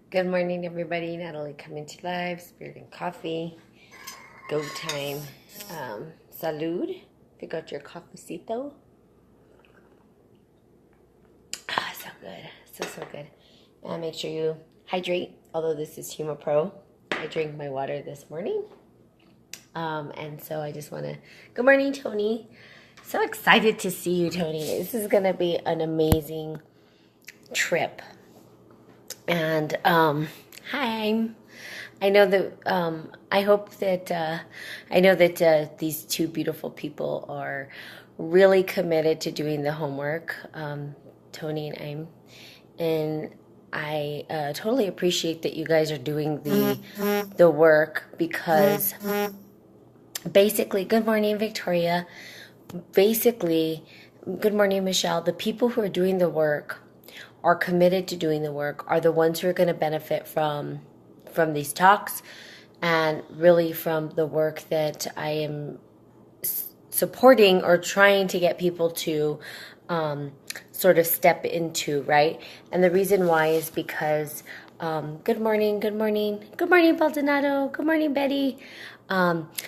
Good morning, everybody. Natalie coming to live. Spirit and coffee. Go time. Salud. Pick out your cafecito. So good. So good. And make sure you hydrate. Although this is Huma Pro, I drank my water this morning. And so I just want to. Good morning, Tony. So excited to see you, Tony. This is going to be an amazing trip. And hi. I know that I hope that I know that these two beautiful people are really committed to doing the homework, Tony and I totally appreciate that you guys are doing the work because basically, good morning, Victoria. Basically, good morning, Michelle. The people who are doing the work are committed to doing the work are the ones who are going to benefit from these talks and really from the work that I am supporting or trying to get people to sort of step into, right? And the reason why is because good morning, Baldonado, good morning, Betty.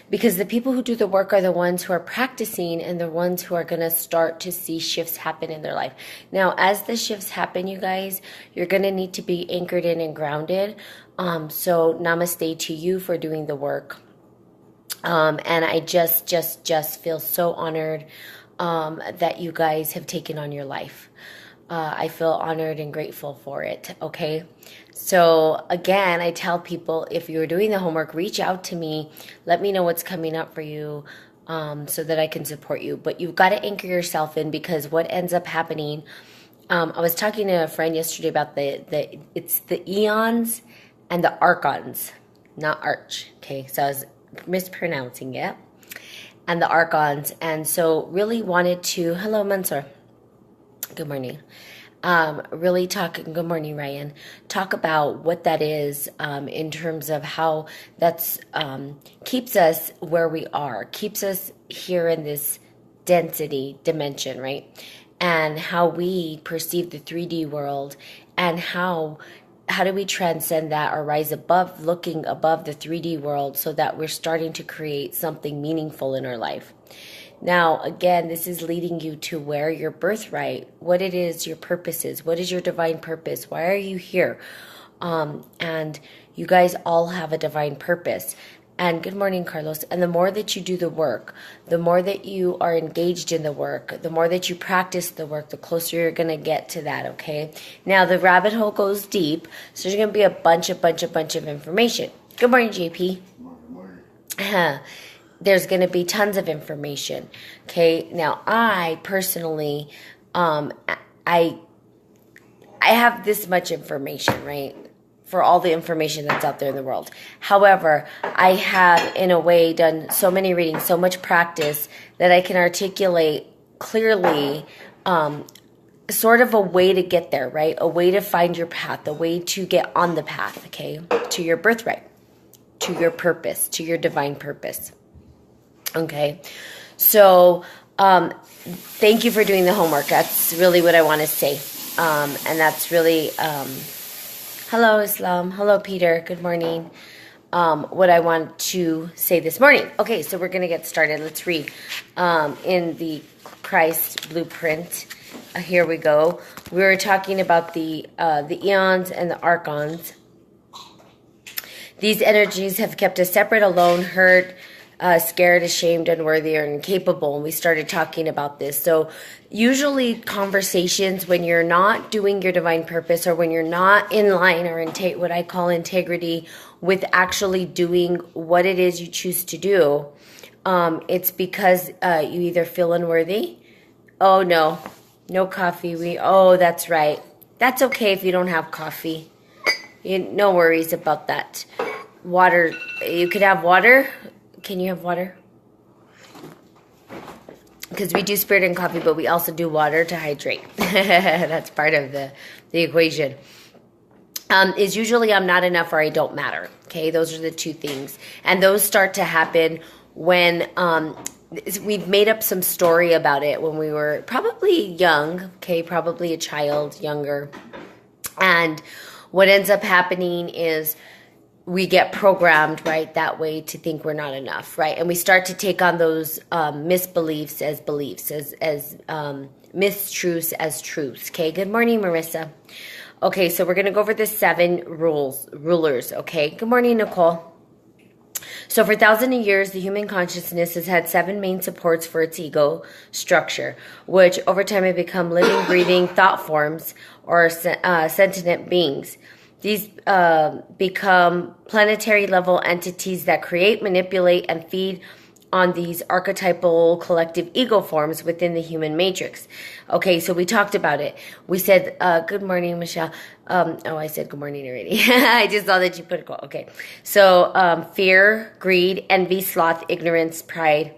Because the people who do the work are the ones who are practicing and the ones who are going to start to see shifts happen in their life. Now, as the shifts happen, you guys, you're going to need to be anchored in and grounded. So namaste to you for doing the work. And I just feel so honored that you guys have taken on your life. I feel honored and grateful for it, okay? So again, I tell people, if you're doing the homework, reach out to me. Let me know what's coming up for you so that I can support you. But you've got to anchor yourself in, because what ends up happening, I was talking to a friend yesterday about it's the eons and the archons, not arch, okay? So I was mispronouncing it. And the archons. And so really wanted to, hello, Mansoor. Good morning. Really good morning, Ryan. Talk about what that is in terms of how that's keeps us where we are, keeps us here in this density dimension, right? And how we perceive the 3D world, and how do we transcend that or rise above, looking above the 3D world, so that we're starting to create something meaningful in our life. Now, again, this is leading you to where your birthright, what it is, your purpose is. What is your divine purpose? Why are you here? And you guys all have a divine purpose. And good morning, Carlos. And the more that you do the work, the more that you are engaged in the work, the more that you practice the work, the closer you're going to get to that, okay? Now, the rabbit hole goes deep, so there's going to be a bunch of information. Good morning, JP. Good morning. There's going to be tons of information. Okay. Now, I personally, I have this much information, right? For all the information that's out there in the world. However, I have, in a way, done so many readings, so much practice that I can articulate clearly, sort of a way to get there, right? A way to find your path, a way to get on the path, okay? To your birthright, to your purpose, to your divine purpose. Okay, so thank you for doing the homework. That's really what I want to say. And that's really, hello, Islam. Hello, Peter. Good morning. What I want to say this morning. Okay, so we're going to get started. Let's read in the Christ blueprint. Here we go. We were talking about the eons and the archons. These energies have kept us separate, alone, hurt, scared, ashamed, unworthy, or incapable. And we started talking about this. So usually conversations when you're not doing your divine purpose, or when you're not in line or what I call integrity with actually doing what it is you choose to do, it's because you either feel unworthy. Oh, no coffee. Oh, that's right. That's okay if you don't have coffee. No worries about that. Water, you could have water. Can you have water? Because we do spirit and coffee, but we also do water to hydrate. That's part of the equation. Is usually I'm not enough or I don't matter. Okay, those are the two things. And those start to happen when we've made up some story about it when we were probably young, okay, probably a child, younger. And what ends up happening is we get programmed, right, that way to think we're not enough, right? And we start to take on those misbeliefs as beliefs, as mistruths as truths. Okay, good morning, Marissa. Okay, so we're going to go over the 7 rulers, okay? Good morning, Nicole. So for thousands of years, the human consciousness has had 7 main supports for its ego structure, which over time have become living, breathing thought forms or sentient beings. These become planetary level entities that create, manipulate, and feed on these archetypal collective ego forms within the human matrix. Okay, so we talked about it. We said, good morning, Michelle. I said good morning already. I just saw that you put a quote. Okay, so fear, greed, envy, sloth, ignorance, pride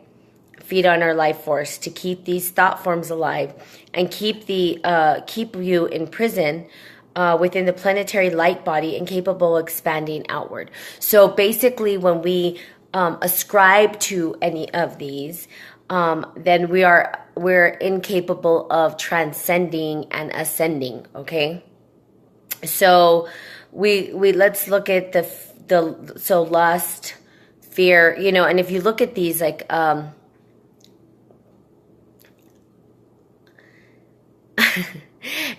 feed on our life force to keep these thought forms alive and keep you in prison within the planetary light body, incapable of expanding outward. So basically, when we ascribe to any of these, then we're incapable of transcending and ascending. Okay, so we let's look at so lust, fear, and if you look at these, like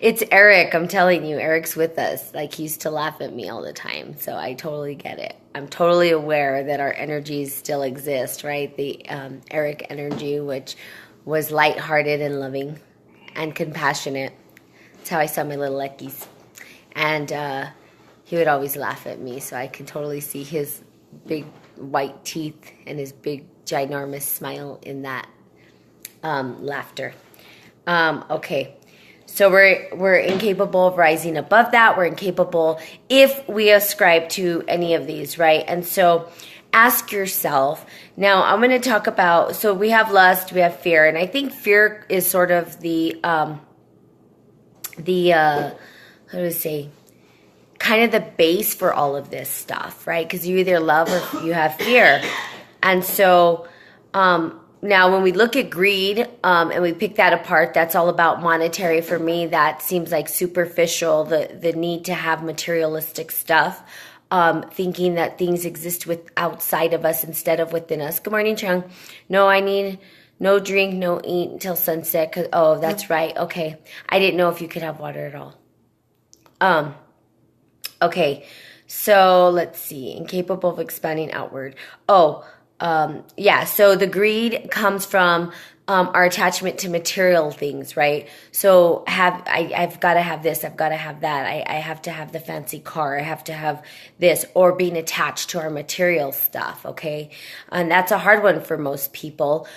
it's Eric. I'm telling you, Eric's with us. Like, he used to laugh at me all the time. So I totally get it. I'm totally aware that our energies still exist, right? The Eric energy, which was lighthearted and loving and compassionate. That's how I saw my little Eckies. And he would always laugh at me. So I can totally see his big white teeth and his big ginormous smile in that laughter. Okay. So we're incapable of rising above that. We're incapable if we ascribe to any of these, right? And so ask yourself. Now I'm going to talk about, so we have lust, we have fear, and I think fear is sort of the how do I say, kind of the base for all of this stuff, right? Because you either love or you have fear. And so now, when we look at greed and we pick that apart, that's all about monetary for me. That seems like superficial, the need to have materialistic stuff, thinking that things exist outside of us instead of within us. Good morning, Chung. No, I need no drink, no eat until sunset. Oh, that's right. Okay. I didn't know if you could have water at all. Okay. So let's see. Incapable of expanding outward. So the greed comes from our attachment to material things, right? So I've got to have this, I've got to have that, I have to have the fancy car, I have to have this, or being attached to our material stuff, okay? And that's a hard one for most people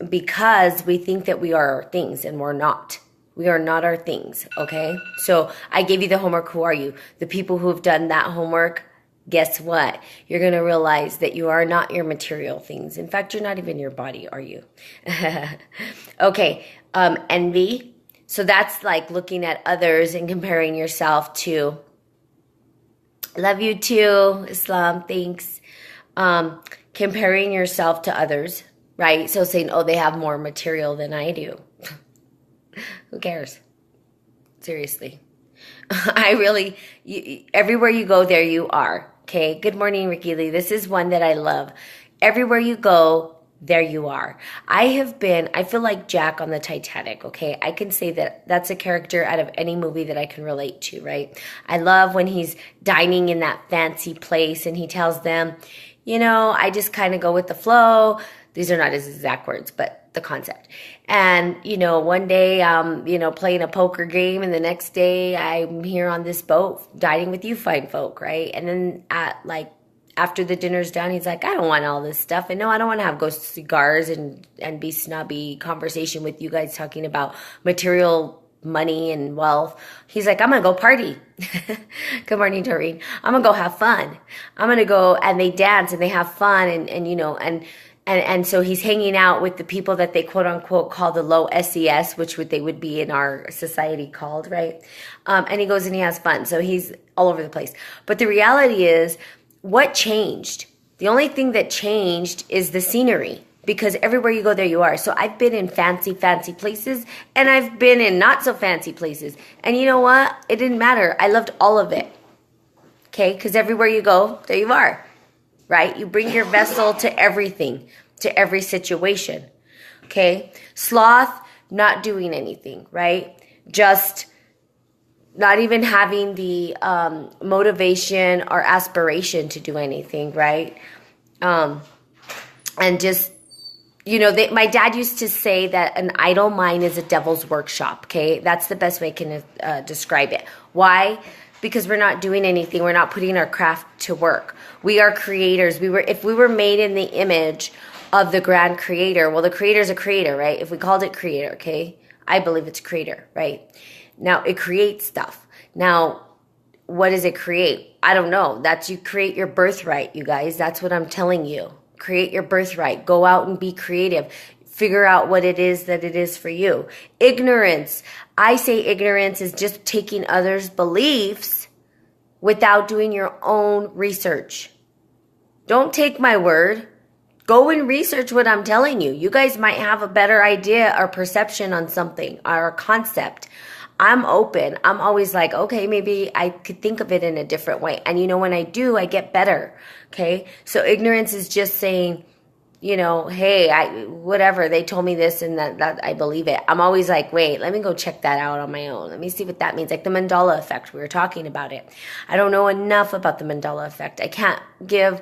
because we think that we are our things and we're not. We are not our things, okay? So I gave you the homework. Who are you? The people who have done that homework, guess what? You're going to realize that you are not your material things. In fact, you're not even your body, are you? Okay, envy. So that's like looking at others and comparing yourself to, love you too, Islam, thanks. Comparing yourself to others, right? So saying, oh, they have more material than I do. Who cares? Seriously. Everywhere you go, there you are. Okay. Good morning, Ricky Lee. This is one that I love. Everywhere you go, there you are. I feel like Jack on the Titanic. Okay. I can say that that's a character out of any movie that I can relate to, right? I love when he's dining in that fancy place and he tells them, I just kind of go with the flow. These are not his exact words, but the concept. And, one day I'm, playing a poker game, and the next day I'm here on this boat dining with you fine folk, right? And then after the dinner's done, he's like, I don't want all this stuff. And no, I don't want to have ghost cigars and be snobby conversation with you guys talking about material money and wealth. He's like, I'm going to go party. Good morning, Doreen. I'm going to go have fun. I'm going to go, and they dance and they have fun and so he's hanging out with the people that they quote unquote call the low SES, which they would be in our society called, right? And he goes and he has fun. So he's all over the place. But the reality is, what changed? The only thing that changed is the scenery. because everywhere you go, there you are. So I've been in fancy, fancy places, and I've been in not so fancy places. And you know what? It didn't matter. I loved all of it. Okay? Because everywhere you go, there you are. Right? You bring your vessel to everything, to every situation. Okay? Sloth, not doing anything, right? Just not even having the motivation or aspiration to do anything, right? And just, you know, my dad used to say that an idle mind is a devil's workshop, okay? That's the best way I can describe it. Why? Because we're not doing anything. We're not putting our craft to work. We are creators. If we were made in the image of the grand creator, well, the creator's a creator, right? If we called it creator, okay? I believe it's creator, right? Now, it creates stuff. Now, what does it create? I don't know. You create your birthright, you guys. That's what I'm telling you. Create your birthright. Go out and be creative. Figure out what it is that it is for you. Ignorance. I say ignorance is just taking others' beliefs without doing your own research. Don't take my word. Go and research what I'm telling you. You guys might have a better idea or perception on something or a concept. I'm open. I'm always like, okay, maybe I could think of it in a different way. And you know, when I do, I get better. Okay. So ignorance is just saying, you know, hey, whatever, they told me this and that I believe it. I'm always like, wait, let me go check that out on my own. Let me see what that means. Like the Mandela effect. We were talking about it. I don't know enough about the Mandela effect. I can't give...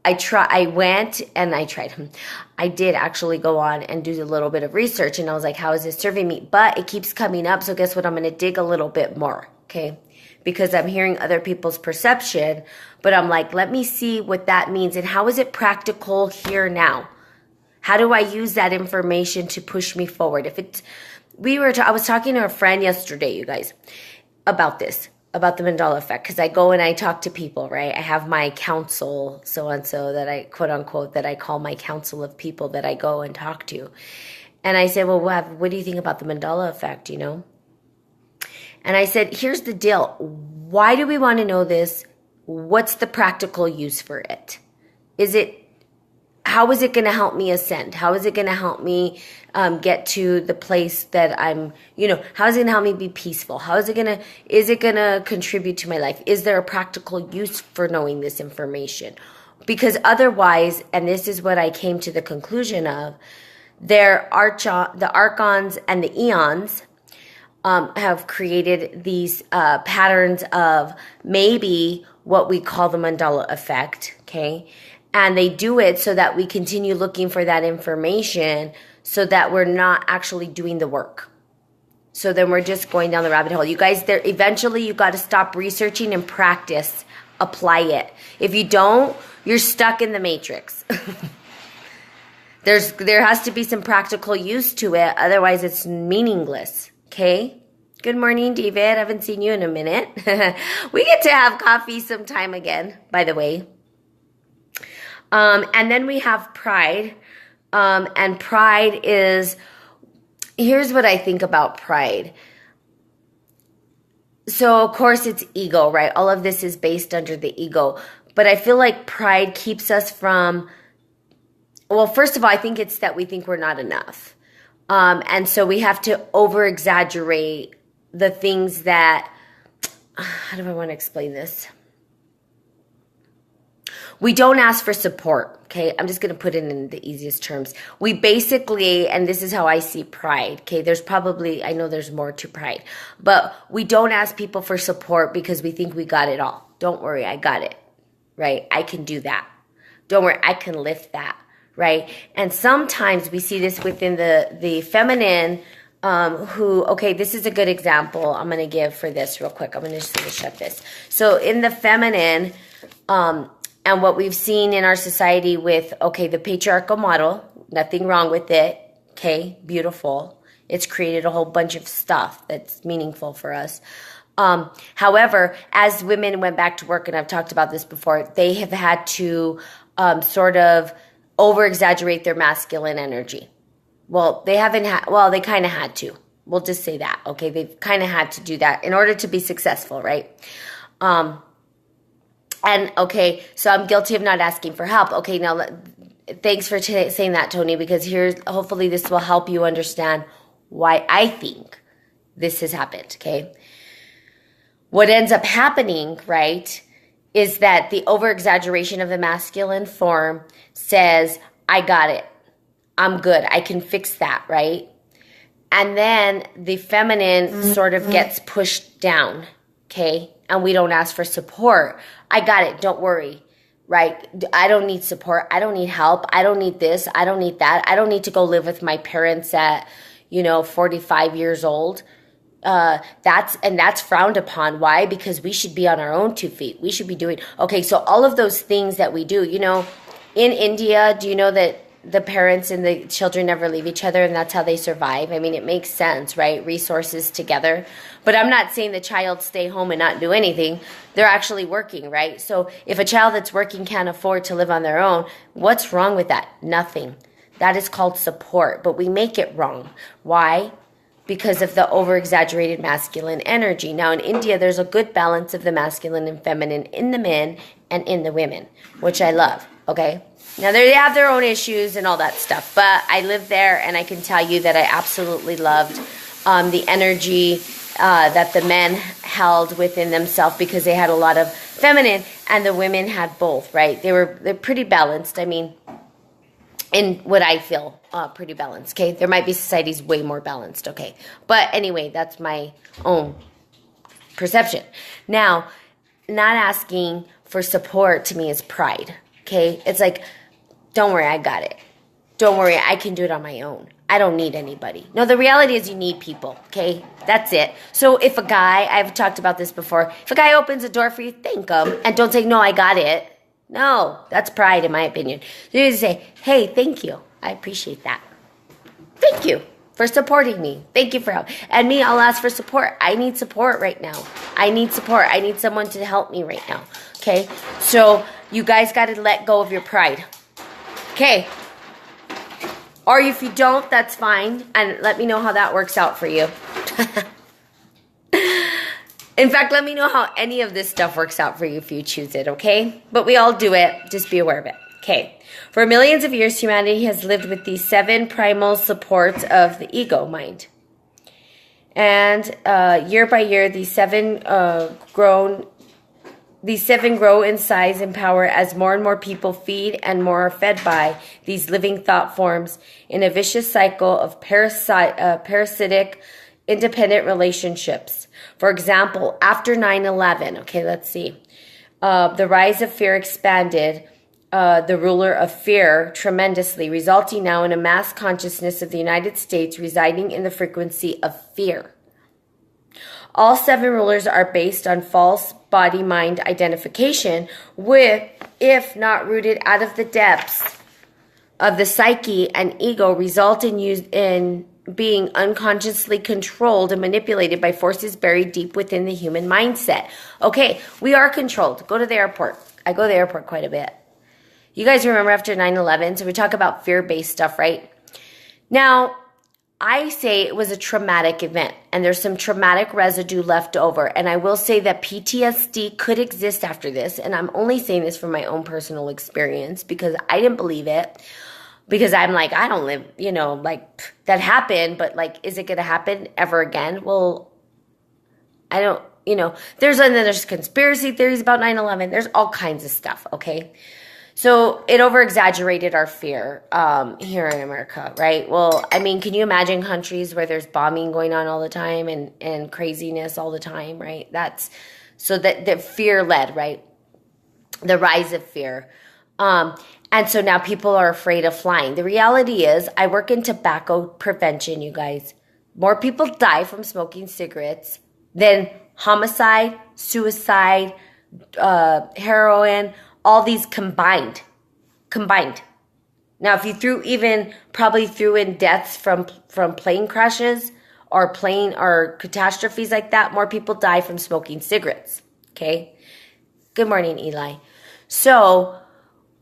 I went and I tried. I did actually go on and do a little bit of research, and I was like, how is this serving me? But it keeps coming up. So guess what? I'm going to dig a little bit more. Okay. Because I'm hearing other people's perception, but I'm like, let me see what that means. And how is it practical here now? How do I use that information to push me forward? I was talking to a friend yesterday, you guys, about this. About the Mandela effect, because I go and I talk to people, right? I have my council, so-and-so, that I, quote unquote, that I call my council of people that I go and talk to. And I said, well, what do you think about the Mandela effect, you know? And I said, here's the deal. Why do we want to know this? What's the practical use for it? How is it going to help me ascend? How is it going to help me get to the place that I'm, you know, how is it going to help me be peaceful? Is it going to contribute to my life? Is there a practical use for knowing this information? Because otherwise, and this is what I came to the conclusion of, the archons and the eons have created these patterns of maybe what we call the Mandela effect, okay? And they do it so that we continue looking for that information so that we're not actually doing the work. So then we're just going down the rabbit hole. You guys, eventually you got to stop researching and practice. Apply it. If you don't, you're stuck in the matrix. There has to be some practical use to it. Otherwise, it's meaningless. Okay? Good morning, David. I haven't seen you in a minute. We get to have coffee sometime again, by the way. And then we have pride. And pride is, here's what I think about pride. So, of course, it's ego, right? All of this is based under the ego. But I feel like pride keeps us from, well, first of all, I think it's that we think we're not enough. And so we have to over-exaggerate the things that, how do I want to explain this? We don't ask for support, okay? I'm just going to put it in the easiest terms. We basically, and this is how I see pride, okay? I know there's more to pride, but we don't ask people for support because we think we got it all. Don't worry, I got it, right? I can do that. Don't worry, I can lift that, right? And sometimes we see this within the feminine, okay, this is a good example I'm going to give for this real quick. I'm going to just shut this. So in the feminine, and what we've seen in our society with, okay, the patriarchal model, nothing wrong with it, okay, beautiful. It's created a whole bunch of stuff that's meaningful for us. However, as women went back to work, and I've talked about this before, they have had to sort of over-exaggerate their masculine energy. Well, they kind of had to. We'll just say that, okay? They've kind of had to do that in order to be successful, right? And okay, so I'm guilty of not asking for help. Okay, now thanks for saying that, Tony, because hopefully this will help you understand why I think this has happened, okay? What ends up happening, right, is that the over-exaggeration of the masculine form says, I got it. I'm good. I can fix that, right? And then the feminine sort of gets pushed down, okay? And we don't ask for support. I got it. Don't worry, right? I don't need support. I don't need help. I don't need this. I don't need that. I don't need to go live with my parents at, 45 years old. That's frowned upon. Why? Because we should be on our own 2 feet. We should be doing, okay, so all of those things that we do, in India, do you know that the parents and the children never leave each other and that's how they survive? I mean, it makes sense, right? Resources together. But I'm not saying the child stay home and not do anything. They're actually working, right? So if a child that's working can't afford to live on their own, what's wrong with that? Nothing. That is called support, but we make it wrong. Why? Because of the over-exaggerated masculine energy. Now, in India, there's a good balance of the masculine and feminine in the men and in the women, which I love, okay? Now, they have their own issues and all that stuff, but I lived there, and I can tell you that I absolutely loved the energy that the men held within themselves because they had a lot of feminine, and the women had both, right? They're pretty balanced. I mean, in what I feel, pretty balanced, okay? There might be societies way more balanced, okay? But anyway, that's my own perception. Now, not asking for support to me is pride, okay? It's like, don't worry, I got it. Don't worry, I can do it on my own. I don't need anybody. No, the reality is you need people, okay? That's it. So if a guy, I've talked about this before, if a guy opens a door for you, thank him, and don't say, no, I got it. No, that's pride in my opinion. You just say, hey, thank you. I appreciate that. Thank you for supporting me. Thank you for help. And me, I'll ask for support. I need support right now. I need support. I need someone to help me right now, okay? So you guys got to let go of your pride. Okay, or if you don't, that's fine, and let me know how that works out for you. In fact, let me know how any of this stuff works out for you if you choose it, okay? But we all do it. Just be aware of it. Okay, for millions of years, humanity has lived with these 7 primal supports of the ego mind. And year by year, these seven grow in size and power as more and more people feed and more are fed by these living thought forms in a vicious cycle of parasitic, independent relationships. For example, after 9/11, okay, let's see. The rise of fear expanded the ruler of fear tremendously, resulting now in a mass consciousness of the United States residing in the frequency of fear. All 7 rulers are based on false body-mind identification, if not rooted out of the depths of the psyche and ego, result in being unconsciously controlled and manipulated by forces buried deep within the human mindset. Okay, we are controlled. Go to the airport. I go to the airport quite a bit. You guys remember after 9/11, so we talk about fear-based stuff, right? Now, I say it was a traumatic event, and there's some traumatic residue left over. And I will say that PTSD could exist after this, and I'm only saying this from my own personal experience because I didn't believe it. Because I'm like, I don't live, that happened, but is it going to happen ever again? Well, I don't, there's conspiracy theories about 9/11. There's all kinds of stuff, okay? So it over-exaggerated our fear here in America, right? Well, I mean, can you imagine countries where there's bombing going on all the time and craziness all the time, right? So that the fear-led, right? The rise of fear. And so now people are afraid of flying. The reality is, I work in tobacco prevention, you guys. More people die from smoking cigarettes than homicide, suicide, heroin, all these combined. Now, if you probably threw in deaths from plane crashes or catastrophes like that, more people die from smoking cigarettes. Okay? Good morning, Eli. So,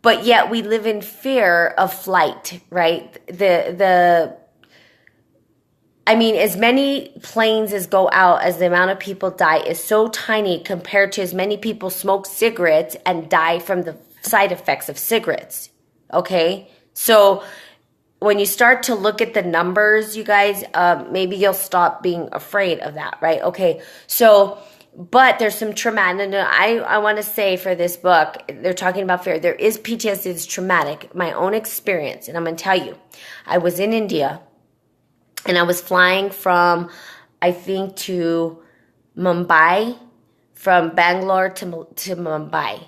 but yet we live in fear of flight, right? As many planes as go out as the amount of people die is so tiny compared to as many people smoke cigarettes and die from the side effects of cigarettes. Okay? So when you start to look at the numbers, you guys, maybe you'll stop being afraid of that, right? Okay, so, but there's some trauma. And I want to say for this book, they're talking about fear. There is PTSD that's traumatic. My own experience, and I'm going to tell you, I was in India, and I was flying from, I think, to Mumbai, from Bangalore to Mumbai.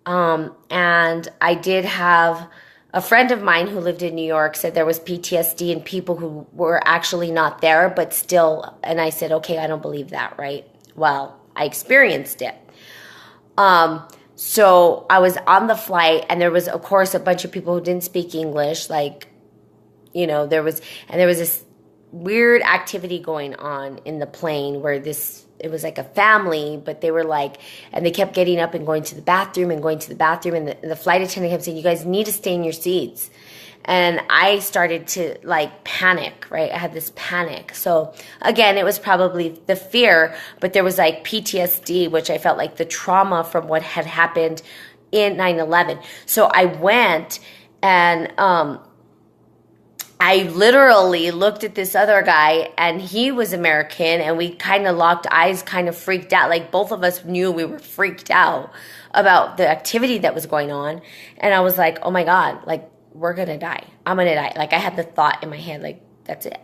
And I did have a friend of mine who lived in New York said there was PTSD in people who were actually not there, but still. And I said, okay, I don't believe that, right? Well, I experienced it. So I was on the flight, and there was, of course, a bunch of people who didn't speak English. Like, you know, there was this weird activity going on in the plane where it was like a family, but they were like, and they kept getting up and going to the bathroom and going to the bathroom. And the flight attendant kept saying, you guys need to stay in your seats. And I started to like panic, right? I had this panic. So again, it was probably the fear, but there was like PTSD, which I felt like the trauma from what had happened in 9/11. So I went and, I literally looked at this other guy, and he was American, and we kind of locked eyes, kind of freaked out. Like both of us knew we were freaked out about the activity that was going on. And I was like, oh my God, like we're going to die. I'm going to die. Like I had the thought in my head, like, that's it.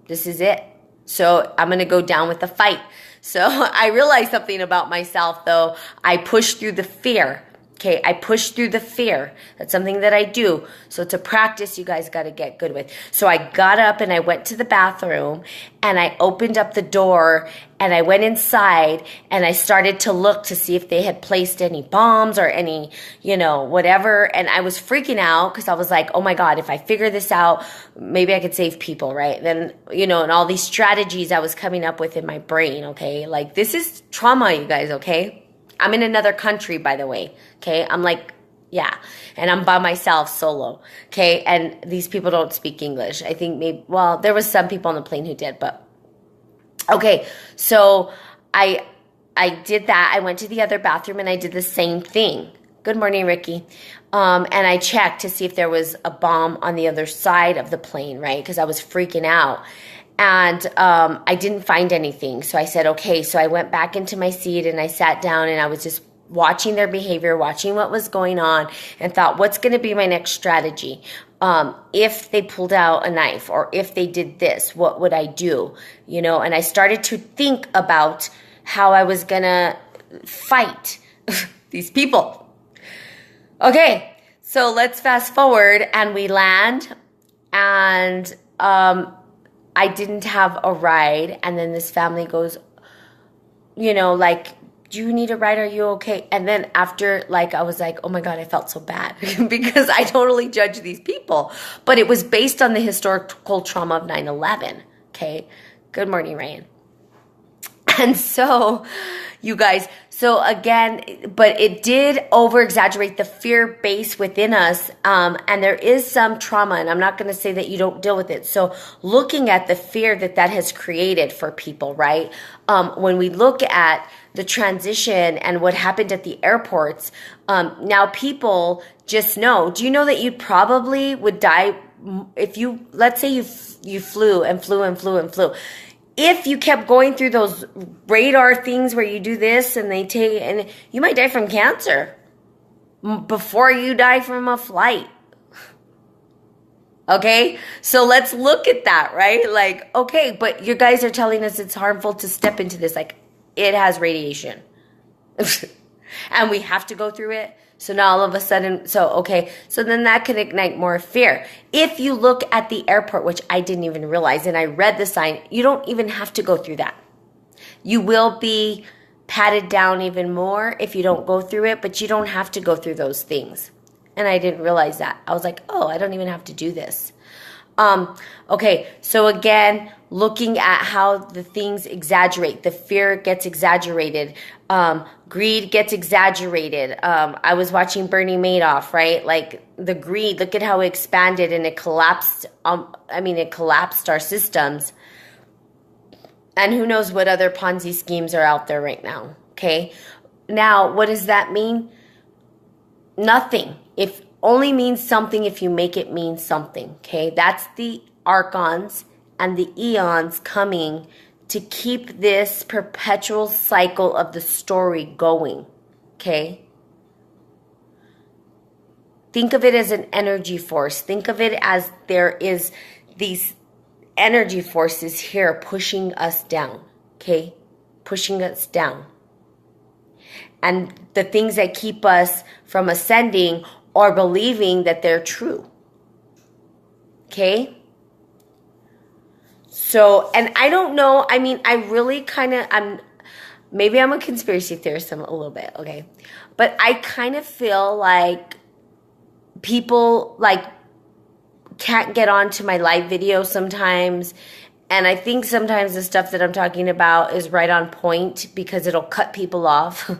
This is it. So I'm going to go down with the fight. So I realized something about myself though. I pushed through the fear. Okay, I push through the fear. That's something that I do. So it's a practice you guys got to get good with. So I got up and I went to the bathroom, and I opened up the door, and I went inside, and I started to look to see if they had placed any bombs or any, you know, whatever. And I was freaking out because I was like, oh my God, if I figure this out, maybe I could save people, right? Then, you know, and all these strategies I was coming up with in my brain, okay? Like this is trauma, you guys, okay? I'm in another country, by the way, okay? I'm like, yeah, and I'm by myself, solo, okay? And these people don't speak English. I think maybe, well, there was some people on the plane who did, but, okay, so I did that. I went to the other bathroom, and I did the same thing. Good morning, Ricky. And I checked to see if there was a bomb on the other side of the plane, right? Because I was freaking out. And I didn't find anything. So I said, okay. So I went back into my seat, and I sat down, and I was just watching their behavior, watching what was going on, and thought, what's going to be my next strategy? If they pulled out a knife, or if they did this, what would I do? You know, and I started to think about how I was going to fight these people. Okay. So let's fast forward, and we land, and I didn't have a ride. And then this family goes, you know, like, do you need a ride? Are you okay? And then after, like, I was like, oh my God, I felt so bad because I totally judged these people. But it was based on the historical trauma of 9/11. Okay. Good morning, Ryan. And so, you guys, so again, but it did over-exaggerate the fear base within us, and there is some trauma, and I'm not going to say that you don't deal with it. So looking at the fear that has created for people, right? When we look at the transition and what happened at the airports, now people just know, do you know that you probably would die if you, let's say you flew and flew and flew and flew. If you kept going through those radar things where you do this and they take, and you might die from cancer before you die from a flight. Okay? So let's look at that, right? Like, okay, but you guys are telling us it's harmful to step into this. Like, it has radiation. And we have to go through it. So now all of a sudden, so then that can ignite more fear. If you look at the airport, which I didn't even realize, and I read the sign, you don't even have to go through that. You will be patted down even more if you don't go through it, but you don't have to go through those things. And I didn't realize that. I was like, oh, I don't even have to do this. Okay, so again, looking at how the things exaggerate, the fear gets exaggerated, greed gets exaggerated. I was watching Bernie Madoff, right? Like the greed, look at how it expanded and it collapsed. It collapsed our systems. And who knows what other Ponzi schemes are out there right now, okay? Now, what does that mean? Nothing. If only means something if you make it mean something, okay? That's the archons and the eons coming to keep this perpetual cycle of the story going, okay? Think of it as an energy force. Think of it as there is these energy forces here pushing us down, okay? Pushing us down. And the things that keep us from ascending or believing that they're true, okay? So, and I don't know, I mean, I really kind of, maybe I'm a conspiracy theorist a little bit, okay? But I kind of feel like people, like, can't get onto my live videos sometimes. And I think sometimes the stuff that I'm talking about is right on point because it'll cut people off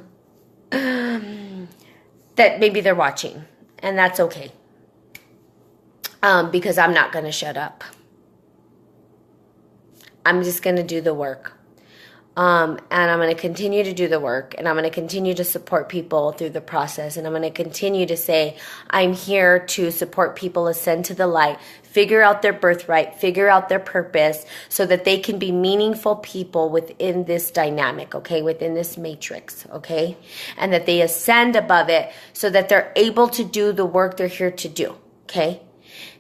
that maybe they're watching. And that's okay. Because I'm not going to shut up. I'm just going to do the work. And I'm going to continue to do the work. And I'm going to continue to support people through the process. And I'm going to continue to say, I'm here to support people ascend to the light, figure out their birthright, figure out their purpose so that they can be meaningful people within this dynamic, okay, within this matrix, okay? And that they ascend above it so that they're able to do the work they're here to do, okay?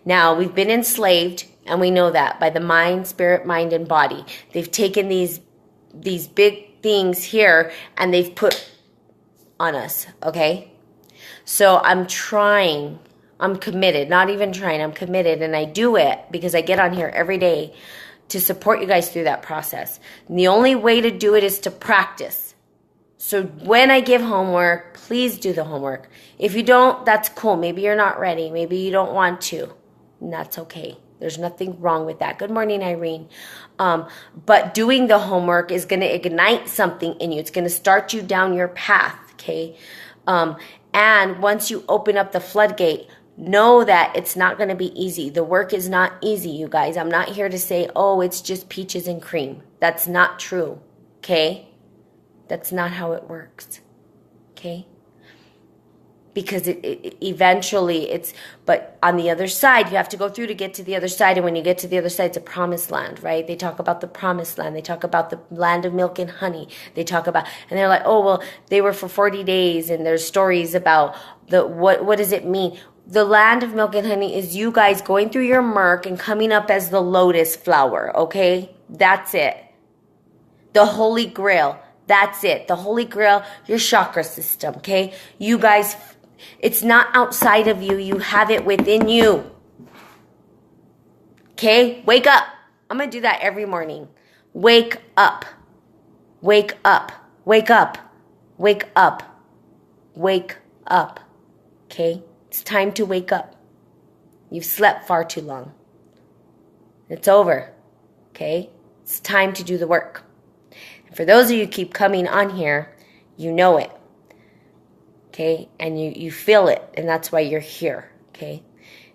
Now, we've been enslaved, and we know that, by the mind, spirit, mind, and body. They've taken these big things here, and they've put on us, okay? So I'm trying, I'm committed, not even trying, I'm committed, and I do it because I get on here every day to support you guys through that process. And the only way to do it is to practice. So when I give homework, please do the homework. If you don't, that's cool. Maybe you're not ready. Maybe you don't want to. And that's okay. There's nothing wrong with that. Good morning, Irene. But doing the homework is going to ignite something in you. It's going to start you down your path, okay? And once you open up the floodgate, know that it's not going to be easy. The work is not easy, you guys. I'm not here to say, oh, it's just peaches and cream. That's not true, okay? That's not how it works, okay? Because it eventually it's, but on the other side, you have to go through to get to the other side. And when you get to the other side, it's a promised land, right? They talk about the promised land. They talk about the land of milk and honey. They talk about, and they're like, oh, well, they were for 40 days. And there's stories about what does it mean? The land of milk and honey is you guys going through your murk and coming up as the lotus flower, okay? That's it. The Holy Grail. That's it. The Holy Grail, your chakra system, okay? You guys, it's not outside of you. You have it within you. Okay? Wake up. I'm going to do that every morning. Wake up. Wake up. Wake up. Wake up. Wake up. Okay? It's time to wake up. You've slept far too long. It's over. Okay? It's time to do the work. And for those of you who keep coming on here, you know it. Okay, and you feel it, and that's why you're here, okay?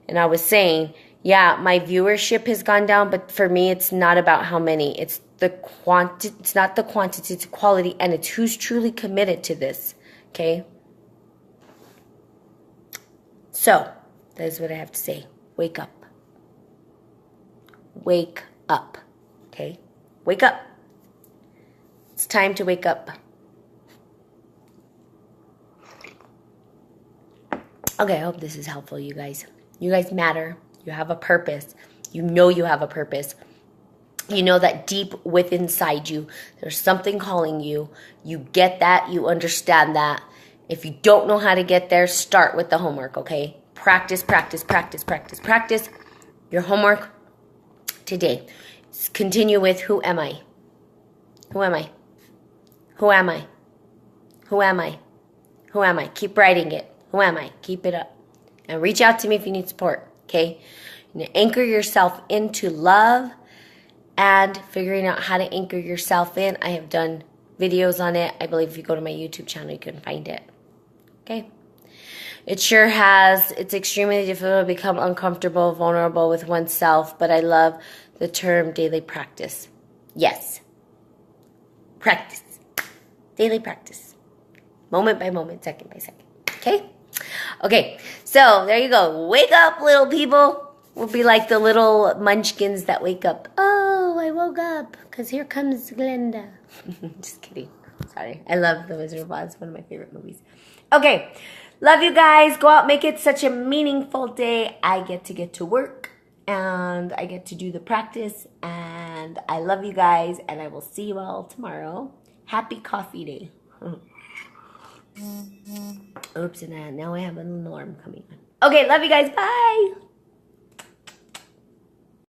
And I was saying, yeah, my viewership has gone down, but for me, it's not about how many. It's the quantity. It's not the quantity, it's the quality, and it's who's truly committed to this, okay? So, that is what I have to say. Wake up. Wake up, okay? Wake up. It's time to wake up. Okay, I hope this is helpful, you guys. You guys matter. You have a purpose. You know you have a purpose. You know that deep within inside you, there's something calling you. You get that. You understand that. If you don't know how to get there, start with the homework, okay? Practice, practice, practice, practice, practice. Your homework today. Continue with, who am I? Who am I? Who am I? Who am I? Who am I? Keep writing it. Who am I? Keep it up. And reach out to me if you need support, okay? And anchor yourself into love and figuring out how to anchor yourself in. I have done videos on it. I believe if you go to my YouTube channel, you can find it, okay? It sure has. It's extremely difficult to become uncomfortable, vulnerable with oneself, but I love the term daily practice. Yes. Practice. Daily practice. Moment by moment, second by second. Okay? Okay, so there you go. Wake up, little people. We'll be like the little munchkins that wake up. Oh, I woke up because here comes Glenda. Just kidding. Sorry. I love The Wizard of Oz. It's one of my favorite movies. Okay. Love you guys. Go out. Make it such a meaningful day. I get to work. And I get to do the practice. And I love you guys. And I will see you all tomorrow. Happy coffee day. Oops. And now I have an alarm coming on. Okay. Love you guys. Bye.